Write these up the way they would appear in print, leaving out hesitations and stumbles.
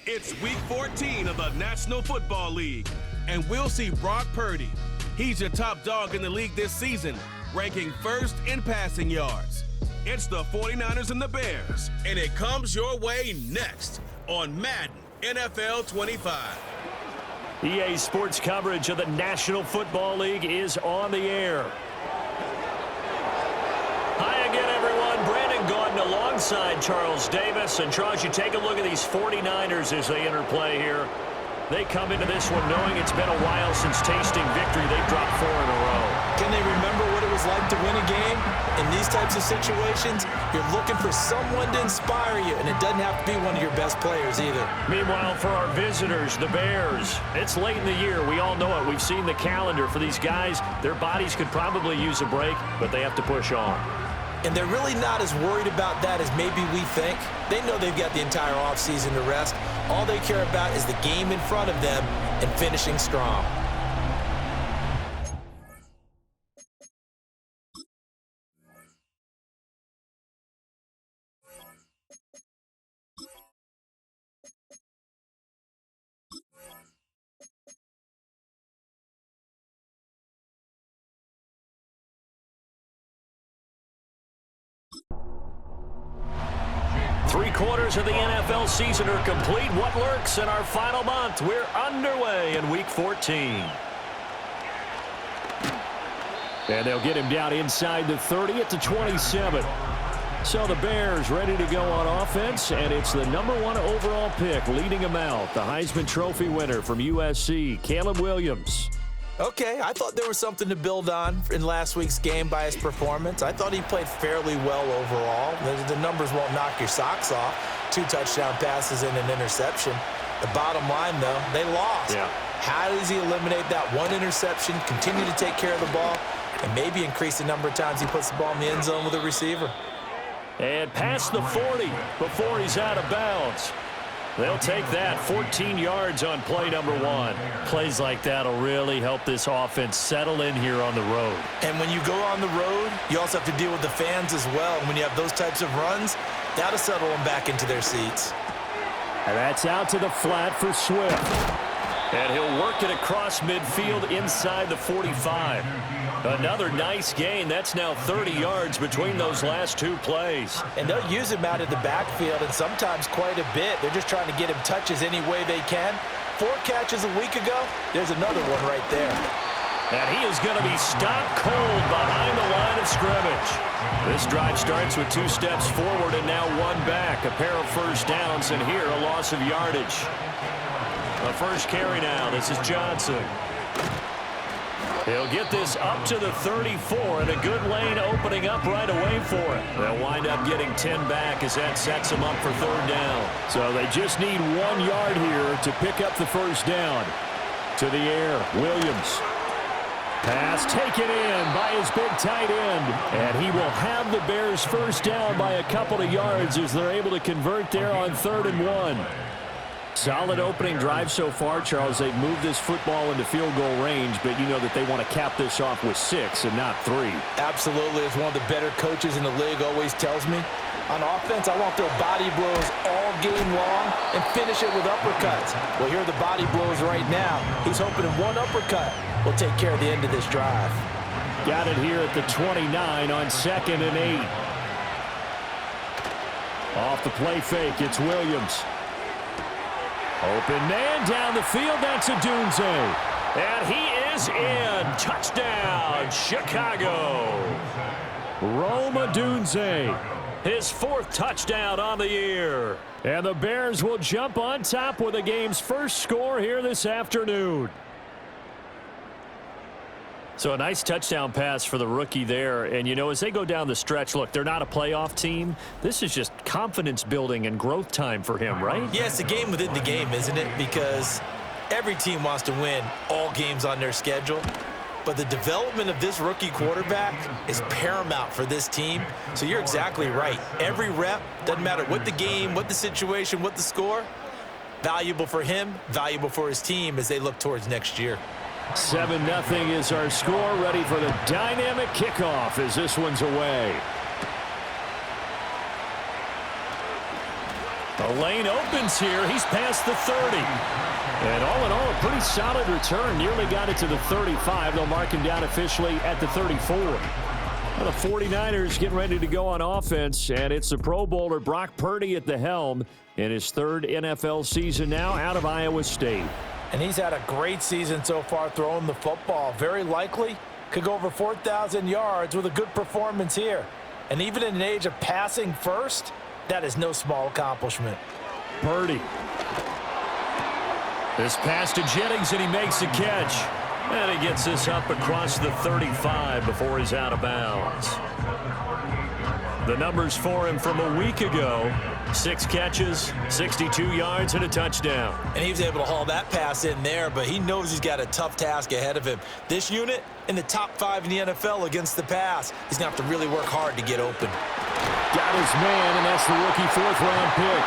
It's Week 14 of the National Football League, and we'll see Brock Purdy. He's your top dog in the league this season, ranking first in passing yards. It's the 49ers and the Bears, and it comes your way next on Madden NFL 25. EA Sports coverage of the National Football League is on the air. Hi again, everyone. Brandon Gaudin alongside Charles Davis. And Charles, you take a look at these 49ers as they enter play here. They come into this one knowing it's been a while since tasting victory. They've dropped 4 in a row. Can they remember what it was like to win a game? In these types of situations, you're looking for someone to inspire you, and it doesn't have to be one of your best players either. Meanwhile, for our visitors, the Bears, it's late in the year. We all know it. We've seen the calendar for these guys. Their bodies could probably use a break, but they have to push on. And they're really not as worried about that as maybe we think. They know they've got the entire offseason to rest. All they care about is the game in front of them and finishing strong. Three-quarters of the NFL season are complete. What lurks in our final month? We're underway in Week 14. And they'll get him down inside the 30 at the 27. So the Bears ready to go on offense, and it's the #1 overall pick leading him out, the Heisman Trophy winner from USC, Caleb Williams. Okay, I thought there was something to build on in last week's game by his performance. I thought he played fairly well overall. The numbers won't knock your socks off. 2 touchdown passes and an interception. The bottom line, though, they lost. Yeah. How does he eliminate that one interception, continue to take care of the ball, and maybe increase the number of times he puts the ball in the end zone with a receiver? And past the 40 before he's out of bounds. They'll take that, 14 yards on play #1. Plays like that will really help this offense settle in here on the road. And when you go on the road, you also have to deal with the fans as well. And when you have those types of runs, that'll settle them back into their seats. And that's out to the flat for Swift. And he'll work it across midfield inside the 45. Another nice gain. That's now 30 yards between those last 2 plays. And they'll use him out of the backfield, and sometimes quite a bit. They're just trying to get him touches any way they can. 4 catches a week ago. There's another one right there. And he is going to be stopped cold behind the line of scrimmage. This drive starts with 2 steps forward and now 1 back. A pair of first downs, and here a loss of yardage. A first carry now. This is Johnson. He'll get this up to the 34, and a good lane opening up right away for it. They'll wind up getting 10 back as that sets them up for 3rd down. So they just need 1 yard here to pick up the first down. To the air, Williams. Pass taken in by his big tight end. And he will have the Bears first down by a couple of yards as they're able to convert there on 3rd and 1. Solid opening drive so far, Charles. They've moved this football into field goal range, but you know that they want to cap this off with 6 and not 3. Absolutely. As one of the better coaches in the league always tells me, on offense, I want to throw body blows all game long and finish it with uppercuts. Well, here are the body blows right now. He's hoping in one uppercut will take care of the end of this drive. Got it here at the 29 on 2nd and 8. Off the play fake, it's Williams. Open man down the field, that's Odunze. And he is in. Touchdown, Chicago. Rome Odunze, his 4th touchdown on the year. And the Bears will jump on top with the game's first score here this afternoon. So a nice touchdown pass for the rookie there. And, you know, as they go down the stretch, look, they're not a playoff team. This is just confidence building and growth time for him, right? Yeah, it's a game within the game, isn't it? Because every team wants to win all games on their schedule. But the development of this rookie quarterback is paramount for this team. So you're exactly right. Every rep, doesn't matter what the game, what the situation, what the score, valuable for him, valuable for his team as they look towards next year. 7-0 is our score. Ready for the dynamic kickoff as this one's away. The lane opens here. He's past the 30. And all in all, a pretty solid return. Nearly got it to the 35. They'll mark him down officially at the 34. Well, the 49ers getting ready to go on offense, and it's the Pro Bowler Brock Purdy at the helm in his third NFL season now out of Iowa State. And he's had a great season so far throwing the football. Very likely could go over 4,000 yards with a good performance here. And even in an age of passing first, that is no small accomplishment. Purdy. This pass to Jennings, and he makes the catch. And he gets this up across the 35 before he's out of bounds. The numbers for him from a week ago: 6 catches, 62 yards, and a touchdown. And he was able to haul that pass in there, but he knows he's got a tough task ahead of him. This unit in the top 5 in the NFL against the pass. He's going to have to really work hard to get open. Got his man, and that's the rookie 4th-round pick.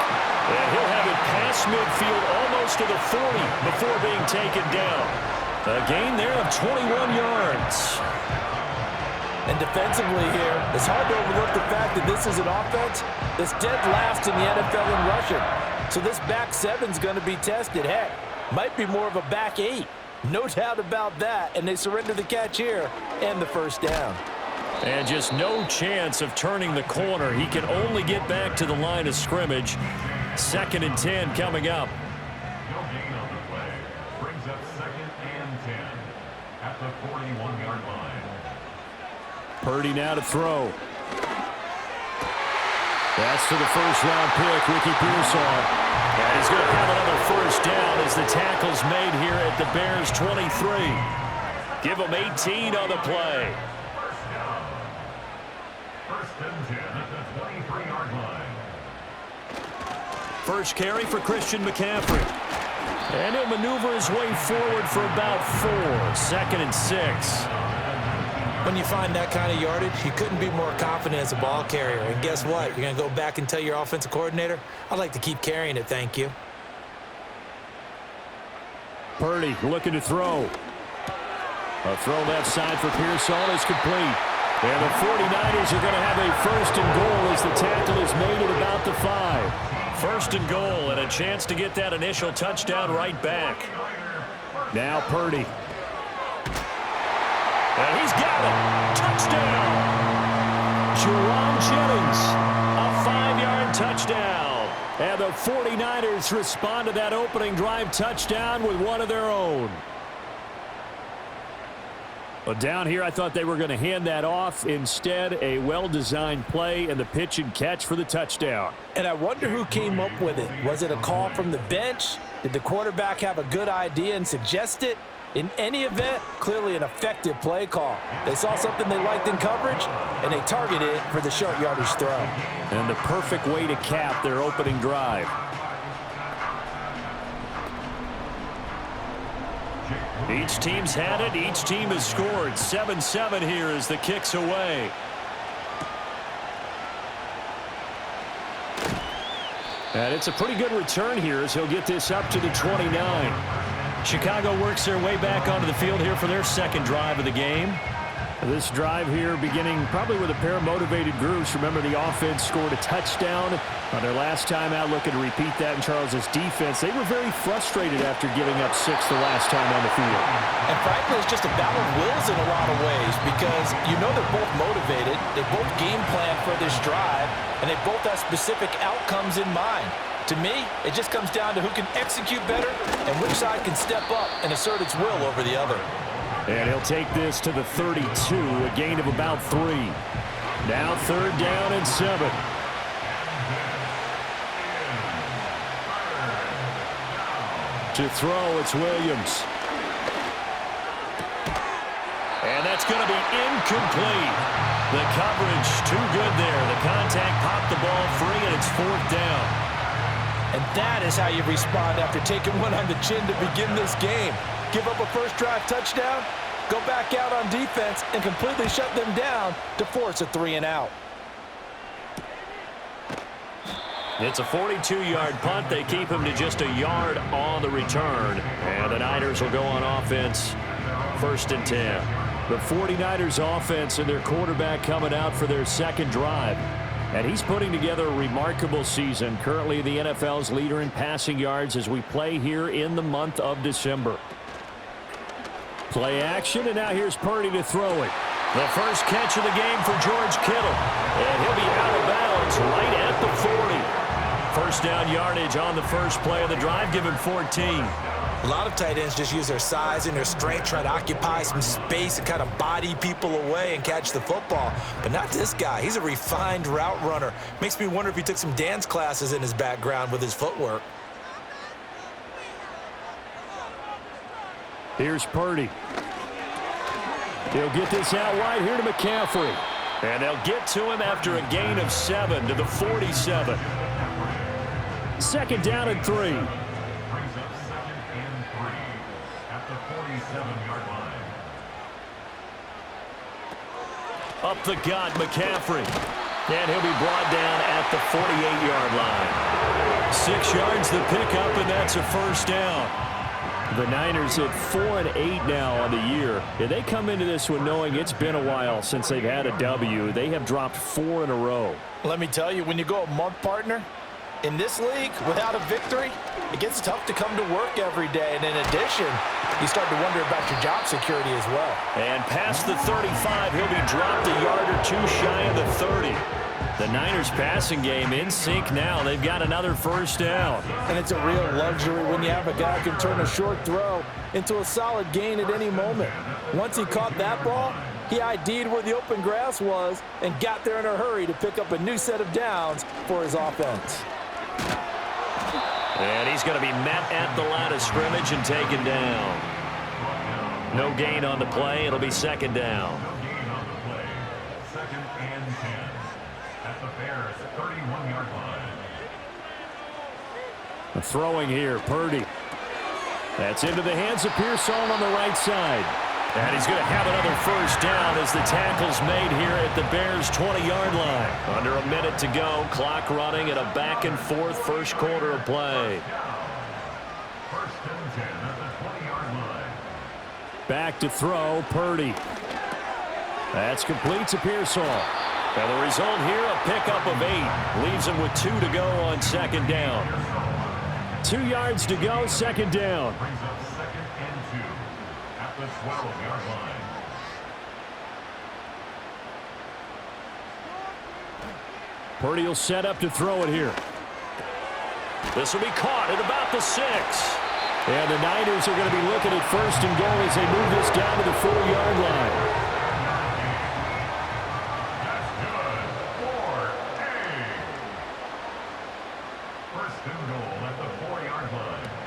And he'll have it past midfield almost to the 40 before being taken down. A gain there of 21 yards. And defensively here, it's hard to overlook the fact that this is an offense that's dead last in the NFL in rushing. So this back 7's going to be tested. Heck, might be more of a back 8. No doubt about that. And they surrender the catch here and the first down. And just no chance of turning the corner. He can only get back to the line of scrimmage. 2nd and 10 coming up. No gain on the play. Brings up 2nd and 10 at the 41-yard line. Purdy now to throw. That's to the 1st-round pick, Ricky Pearsall. And he's going to have another first down as the tackle's made here at the Bears' 23. Give him 18 on the play. First and 10 at the 23-yard line. First carry for Christian McCaffrey. And he'll maneuver his way forward for about 4. 2nd and 6. When you find that kind of yardage, you couldn't be more confident as a ball carrier. And guess what? You're going to go back and tell your offensive coordinator, I'd like to keep carrying it, thank you. Purdy looking to throw. A throw left side for Pearsall is complete. And the 49ers are going to have a 1st and goal as the tackle is made at about the 5. 1st and goal, and a chance to get that initial touchdown right back. Now Purdy. And he's got it. Touchdown. Jerome Jennings. A 5-yard touchdown. And the 49ers respond to that opening drive touchdown with one of their own. But down here, I thought they were going to hand that off. Instead, a well-designed play and the pitch and catch for the touchdown. And I wonder who came up with it. Was it a call from the bench? Did the quarterback have a good idea and suggest it? In any event, clearly an effective play call. They saw something they liked in coverage, and they targeted it for the short yardage throw. And the perfect way to cap their opening drive. Each team's had it. Each team has scored. 7-7 here as the kick's away. And it's a pretty good return here as he'll get this up to the 29. Chicago works their way back onto the field here for their 2nd drive of the game. This drive here beginning probably with a pair of motivated groups. Remember, the offense scored a touchdown on their last time out, looking to repeat that in Charles's defense. They were very frustrated after giving up 6 the last time on the field. And frankly, it's just a battle of wills in a lot of ways because you know they're both motivated, they both game plan for this drive, and they both have specific outcomes in mind. To me, it just comes down to who can execute better and which side can step up and assert its will over the other. And he'll take this to the 32, a gain of about 3. Now 3rd down and 7. To throw, it's Williams. And that's going to be incomplete. The coverage too good there. The contact popped the ball free, and it's 4th down. And that is how you respond after taking one on the chin to begin this game. Give up a first drive touchdown, go back out on defense, and completely shut them down to force a 3-and-out. It's a 42-yard punt. They keep him to just a yard on the return. And the Niners will go on offense. 1st and 10. The 49ers offense and their quarterback coming out for their 2nd drive. And he's putting together a remarkable season. Currently the NFL's leader in passing yards as we play here in the month of December. Play action, and now here's Purdy to throw it. The first catch of the game for George Kittle. And he'll be out of bounds right at the 40. First down yardage on the first play of the drive, give him 14. A lot of tight ends just use their size and their strength, try to occupy some space and kind of body people away and catch the football. But not this guy. He's a refined route runner. Makes me wonder if he took some dance classes in his background with his footwork. Here's Purdy. He'll get this out wide here to McCaffrey. And they'll get to him after a gain of 7 to the 47. Second down and 3. Up the gut, McCaffrey. And he'll be brought down at the 48-yard line. 6 yards the pickup, and that's a first down. The Niners at 4-8 now on the year. And they come into this one knowing it's been a while since they've had a W. They have dropped 4 in a row. Let me tell you, when you go a month, partner, in this league, without a victory, it gets tough to come to work every day. And in addition, you start to wonder about your job security as well. And past the 35, he'll be dropped a yard or 2 shy of the 30. The Niners passing game in sync now. They've got another first down. And it's a real luxury when you have a guy who can turn a short throw into a solid gain at any moment. Once he caught that ball, he ID'd where the open grass was and got there in a hurry to pick up a new set of downs for his offense. And he's going to be met at the line of scrimmage and taken down. No gain on the play. It'll be second down. No gain on the play. Second and 10 at the Bears 31-yard line. Throwing here, Purdy. That's into the hands of Pearsall on the right side. And he's going to have another first down as the tackle's made here at the Bears' 20-yard line. Under a minute to go, clock running and a back-and-forth first quarter of play. First and 10 at the 20-yard line. Back to throw, Purdy. That's complete to Pearsall. And the result here, a pickup of 8. Leaves him with 2 to go on second down. 2 yards to go, second down. Brings up second and 2 at the 12-yard line. Purdy will set up to throw it here. This will be caught at about the 6. And the Niners are going to be looking at first and goal as they move this down to the 4-yard line.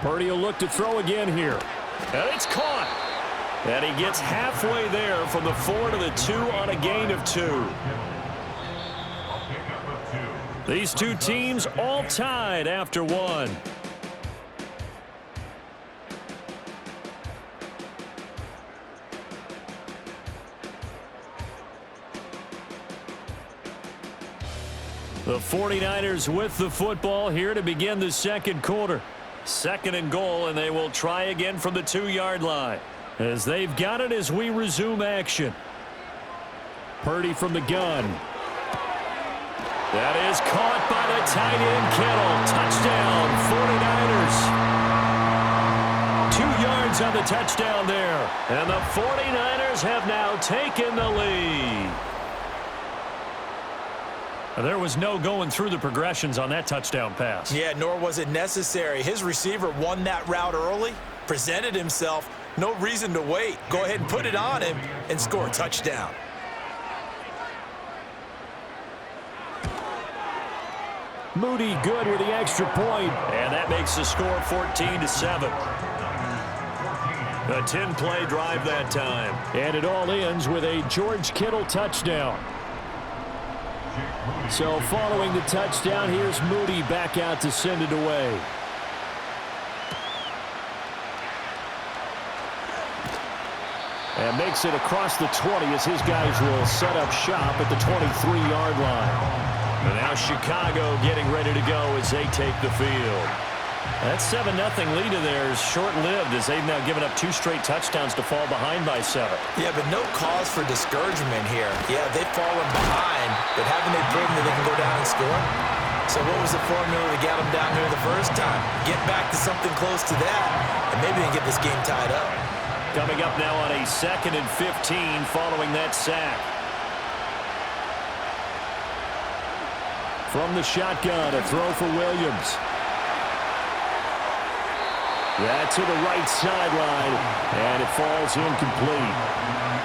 Purdy will look to throw again here. And it's caught. And he gets halfway there from the 4 to the 2 on a gain of 2. These two teams all tied after 1. The 49ers with the football here to begin the second quarter. Second and goal, and they will try again from the 2-yard line. As they've got it as we resume action. Purdy from the gun. That is caught by the tight end, Kittle. Touchdown, 49ers. 2 yards on the touchdown there. And the 49ers have now taken the lead. There was no going through the progressions on that touchdown pass. Yeah, nor was it necessary. His receiver won that route early, presented himself. No reason to wait. Go ahead and put it on him and score a touchdown. Moody good with the extra point, and that makes the score 14-7. A 10-play drive that time. And it all ends with a George Kittle touchdown. So following the touchdown, here's Moody back out to send it away. And makes it across the 20 as his guys will set up shop at the 23-yard line. And now Chicago getting ready to go as they take the field. That 7-0 lead of theirs short-lived as they've now given up 2 straight touchdowns to fall behind by 7. Yeah, but no cause for discouragement here. Yeah, they've fallen behind, but haven't they proven that they can go down and score. So what was the formula that got them down here the first time? Get back to something close to that, and maybe they can get this game tied up. Coming up now on a 2nd and 15 following that sack. From the shotgun, a throw for Williams. That to the right sideline, and it falls incomplete.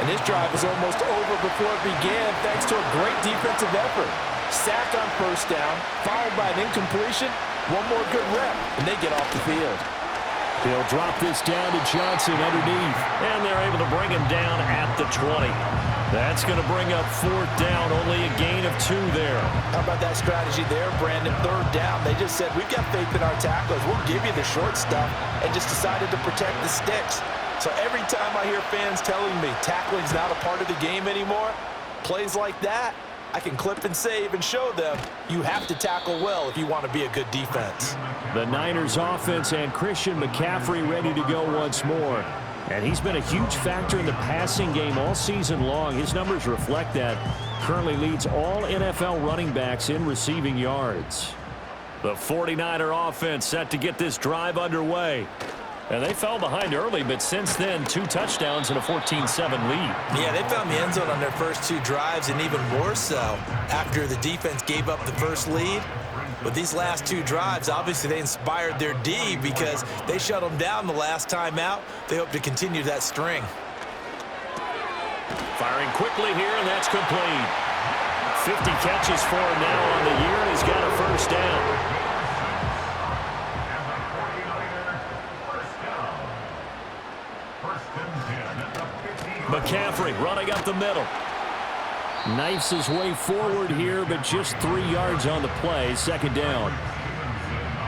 And this drive is almost over before it began thanks to a great defensive effort. Sack on first down, followed by an incompletion. One more good rep, and they get off the field. He'll drop this down to Johnson underneath, and they're able to bring him down at the 20. That's going to bring up 4th down, only a gain of 2 there. How about that strategy there, Brandon? 3rd down, they just said, we've got faith in our tacklers. We'll give you the short stuff, and just decided to protect the sticks. So every time I hear fans telling me tackling's not a part of the game anymore, plays like that, I can clip and save and show them you have to tackle well if you want to be a good defense. The Niners offense and Christian McCaffrey ready to go once more. And he's been a huge factor in the passing game all season long. His numbers reflect that. Currently leads all NFL running backs in receiving yards. The 49er offense set to get this drive underway. And they fell behind early, but since then, 2 touchdowns and a 14-7 lead. Yeah, they found the end zone on their first 2 drives, and even more so after the defense gave up the first lead. But these last 2 drives, obviously they inspired their D because they shut them down the last time out. They hope to continue that string. Firing quickly here, and that's complete. 50 catches for him now on the year, and he's got a first down. McCaffrey running up the middle. Knifes his way forward here, but just 3 yards on the play. 2nd down.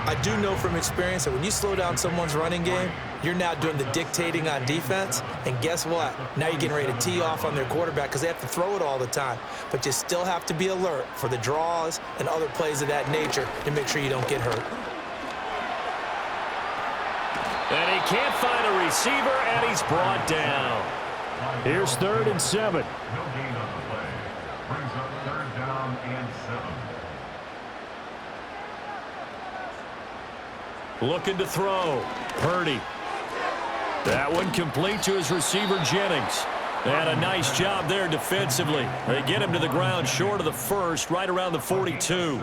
I do know from experience that when you slow down someone's running game, you're now doing the dictating on defense. And guess what? Now you're getting ready to tee off on their quarterback because they have to throw it all the time. But you still have to be alert for the draws and other plays of that nature to make sure you don't get hurt. And he can't find a receiver, and he's brought down. Here's 3rd and 7. No gain on the play. Brings up 3rd down and 7. Looking to throw. Purdy. That one complete to his receiver, Jennings. And a nice job there defensively. They get him to the ground short of the first, right around the 42.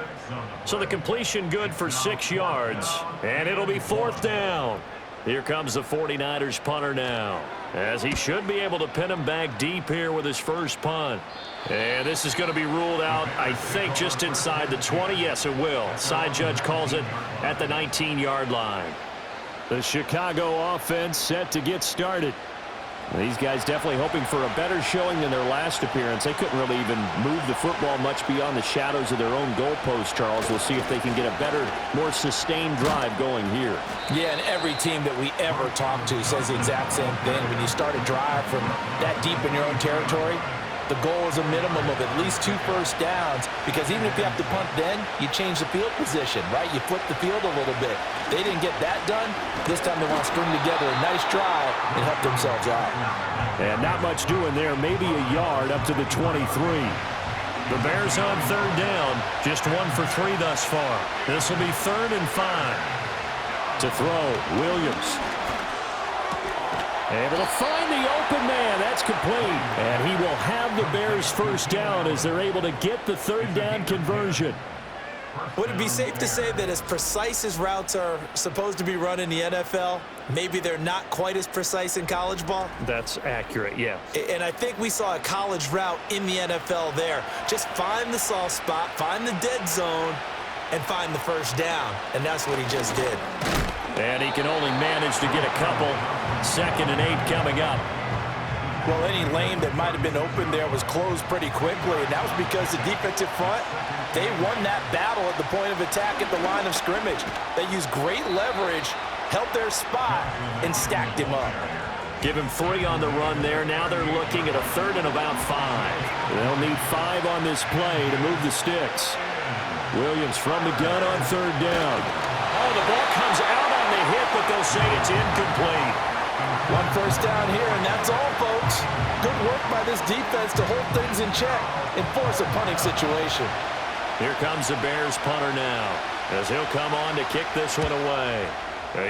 So the completion good for 6 yards. And it'll be 4th down. Here comes the 49ers punter now, as he should be able to pin him back deep here with his first punt. And this is going to be ruled out, I think, just inside the 20. Yes, it will. Side judge calls it at the 19-yard line. The Chicago offense set to get started. These guys definitely hoping for a better showing than their last appearance. They couldn't really even move the football much beyond the shadows of their own goalpost, Charles. We'll see if they can get a better, more sustained drive going here. Yeah, and every team that we ever talk to says the exact same thing. When you start a drive from that deep in your own territory, the goal is a minimum of at least 2 first downs, because even if you have to punt then, you change the field position, right? You flip the field a little bit. They didn't get that done. This time they want to string together a nice drive and help themselves out. And not much doing there, maybe a yard up to the 23. The Bears on 3rd down, just 1 for 3 thus far. This will be 3rd and 5. To throw, Williams. Able to find the open man. That's complete. And he will have the Bears first down as they're able to get the 3rd down conversion. Would it be safe to say that as precise as routes are supposed to be run in the NFL, maybe they're not quite as precise in college ball? That's accurate, yeah. And I think we saw a college route in the NFL there. Just find the soft spot, find the dead zone, and find the first down. And that's what he just did. And he can only manage to get a couple. 2nd and 8 coming up. Well, any lane that might have been open there was closed pretty quickly, and that was because the defensive front, they won that battle at the point of attack at the line of scrimmage. They used great leverage, held their spot, and stacked him up. Give him 3 on the run there. Now they're looking at a 3rd and about 5. They'll need 5 on this play to move the sticks. Williams from the gun on 3rd down. Oh, the ball comes out on the hit, but they'll say it's incomplete. 1 first down here, and that's all, folks. Good work by this defense to hold things in check and force a punting situation. Here comes the Bears punter now, as he'll come on to kick this one away.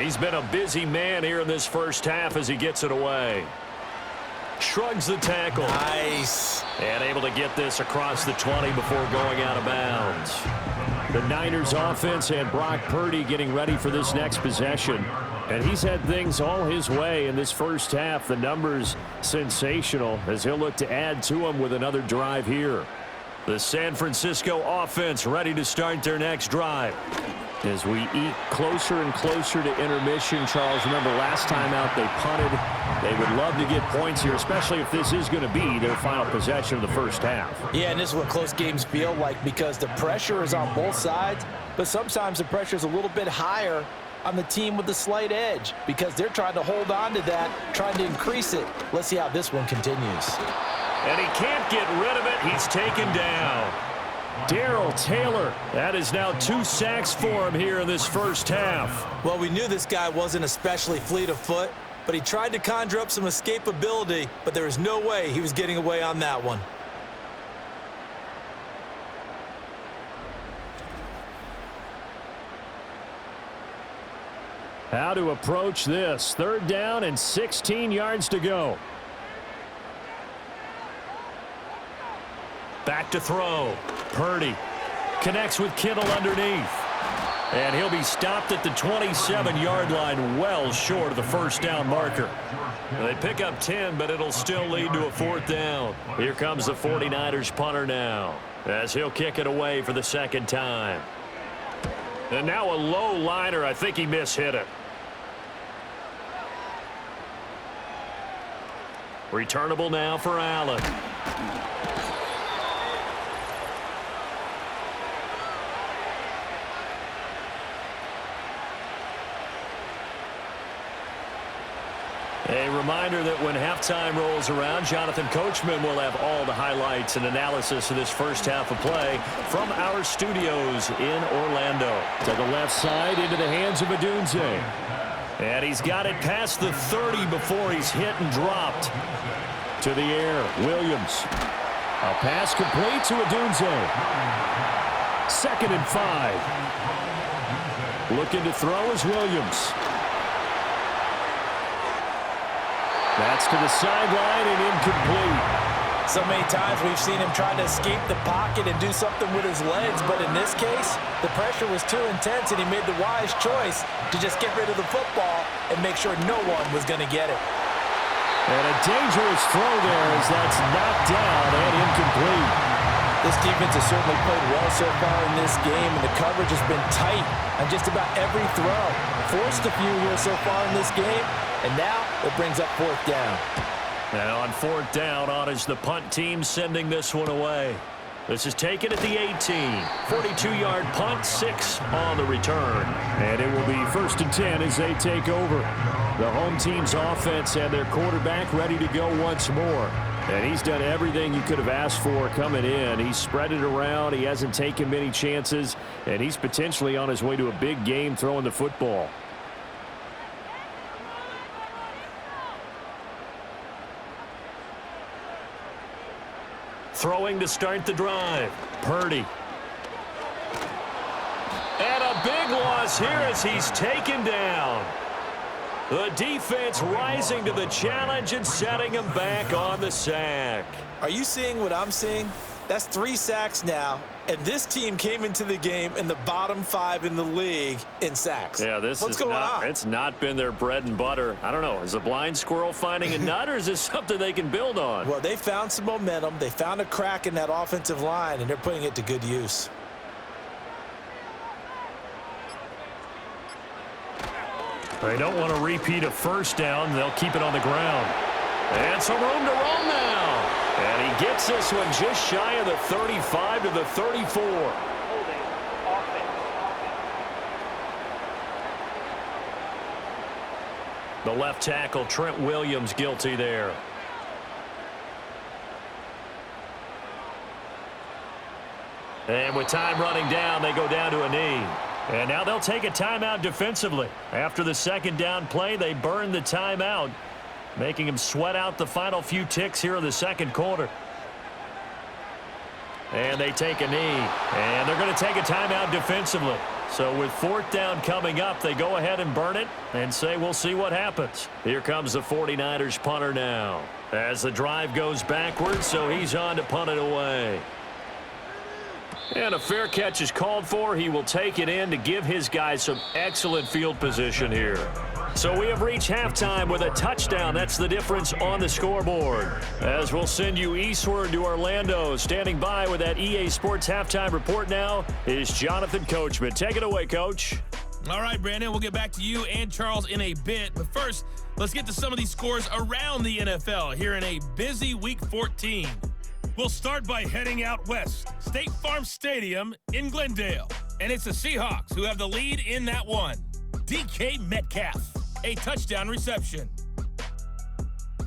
He's been a busy man here in this first half as he gets it away. Shrugs the tackle. Nice. And able to get this across the 20 before going out of bounds. The Niners offense and Brock Purdy getting ready for this next possession. And he's had things all his way in this first half. The numbers sensational as he'll look to add to them with another drive here. The San Francisco offense ready to start their next drive. As we eat closer and closer to intermission, Charles, remember last time out they punted. They would love to get points here, especially if this is going to be their final possession of the first half. Yeah, and this is what close games feel like because the pressure is on both sides, but sometimes the pressure is a little bit higher on the team with the slight edge because they're trying to hold on to that, trying to increase it. Let's see how this one continues. And he can't get rid of it. He's taken down. Darrell Taylor, that is now 2 sacks for him here in this first half. Well, we knew this guy wasn't especially fleet of foot, but he tried to conjure up some escapability, but there was no way he was getting away on that one. How to approach this. 3rd down and 16 yards to go. Back to throw. Purdy connects with Kittle underneath. And he'll be stopped at the 27-yard line, well short of the first down marker. They pick up 10, but it'll still lead to a 4th down. Here comes the 49ers punter now, as he'll kick it away for the 2nd time. And now a low liner. I think he mishit it. Returnable now for Allen. A reminder that when halftime rolls around, Jonathan Coachman will have all the highlights and analysis of this first half of play from our studios in Orlando. To the left side into the hands of Odunze. And he's got it past the 30 before he's hit and dropped. To the air, Williams. A pass complete to Odunze. 2nd and 5. Looking to throw is Williams. That's to the sideline and incomplete. So many times we've seen him try to escape the pocket and do something with his legs, but in this case, the pressure was too intense and he made the wise choice to just get rid of the football and make sure no one was going to get it. And a dangerous throw there as that's knocked down and incomplete. This defense has certainly played well so far in this game, and the coverage has been tight on just about every throw. Forced a few here so far in this game, and now it brings up 4th down. And on 4th down, on is the punt team sending this one away. This is taken at the 18. 42-yard punt, 6 on the return. And it will be 1st and 10 as they take over. The home team's offense and their quarterback ready to go once more. And he's done everything you could have asked for coming in. He's spread it around. He hasn't taken many chances. And he's potentially on his way to a big game throwing the football. Throwing to start the drive. Purdy. And a big loss here as he's taken down. The defense rising to the challenge and setting him back on the sack. Are you seeing what I'm seeing? That's 3 sacks now, and this team came into the game in the bottom 5 in the league in sacks. Yeah, What's going on? It's not been their bread and butter. I don't know. Is a blind squirrel finding a nut, or is this something they can build on? Well, they found some momentum. They found a crack in that offensive line, and they're putting it to good use. They don't want to repeat a 1st down. They'll keep it on the ground. And some room to roam now. And he gets this one just shy of the 35 to the 34. The left tackle, Trent Williams, guilty there. And with time running down, they go down to a knee. And now they'll take a timeout defensively. After the 2nd down play, they burn the timeout, making them sweat out the final few ticks here in the 2nd quarter. And they take a knee. And they're going to take a timeout defensively. So with 4th down coming up, they go ahead and burn it and say we'll see what happens. Here comes the 49ers punter now. As the drive goes backwards, so he's on to punt it away. And a fair catch is called for. He will take it in to give his guys some excellent field position here. So we have reached halftime with a touchdown. That's the difference on the scoreboard. As we'll send you eastward to Orlando. Standing by with that EA Sports halftime report now is Jonathan Coachman. Take it away, Coach. All right, Brandon, we'll get back to you and Charles in a bit. But first, let's get to some of these scores around the NFL here in a busy Week 14. We'll start by heading out west. State Farm Stadium in Glendale. And it's the Seahawks who have the lead in that one. DK Metcalf, a touchdown reception.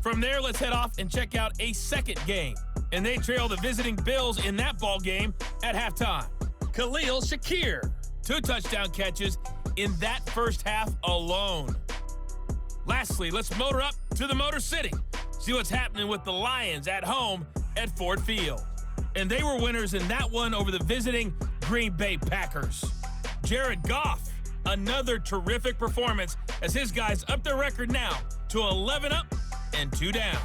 From there, let's head off and check out a second game. And they trail the visiting Bills in that ball game at halftime. Khalil Shakir, 2 touchdown catches in that first half alone. Lastly, let's motor up to the Motor City. See what's happening with the Lions at home at Ford Field. And they were winners in that one over the visiting Green Bay Packers. Jared Goff, another terrific performance as his guys up their record now to 11 up and 2 down.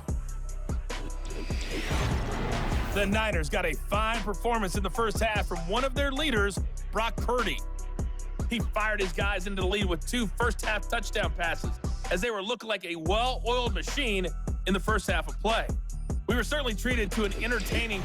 The Niners got a fine performance in the first half from one of their leaders, Brock Purdy. He fired his guys into the lead with 2 first-half touchdown passes as they were looking like a well-oiled machine in the first half of play. We were certainly treated to an entertaining